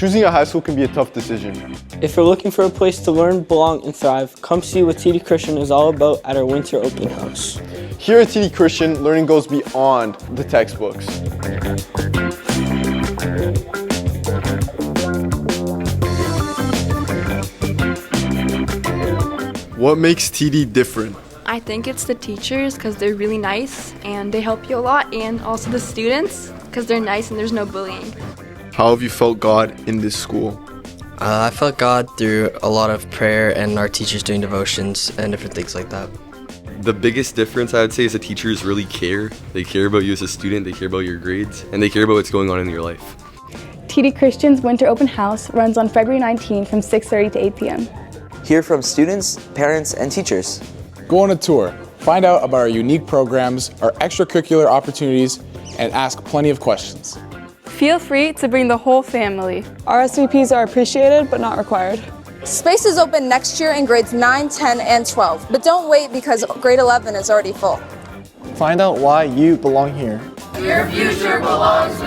Choosing a high school can be a tough decision. If you're looking for a place to learn, belong, and thrive, come see what TD Christian is all about at our winter open house. Here at TD Christian, learning goes beyond the textbooks. What makes TD different? I think it's the teachers because they're really nice and they help you a lot, and also the students because they're nice and there's no bullying. How have you felt God in this school? I felt God through a lot of prayer and our teachers doing devotions and different things like that. The biggest difference I would say is the teachers really care. They care about you as a student, they care about your grades, and they care about what's going on in your life. TD Christian's Winter Open House runs on February 19 from 6:30 to 8 p.m. Hear from students, parents, and teachers. Go on a tour, find out about our unique programs, our extracurricular opportunities, and ask plenty of questions. Feel free to bring the whole family. RSVPs are appreciated but not required. Space is open next year in grades 9, 10, and 12, but don't wait because grade 11 is already full. Find out why you belong here. Your future belongs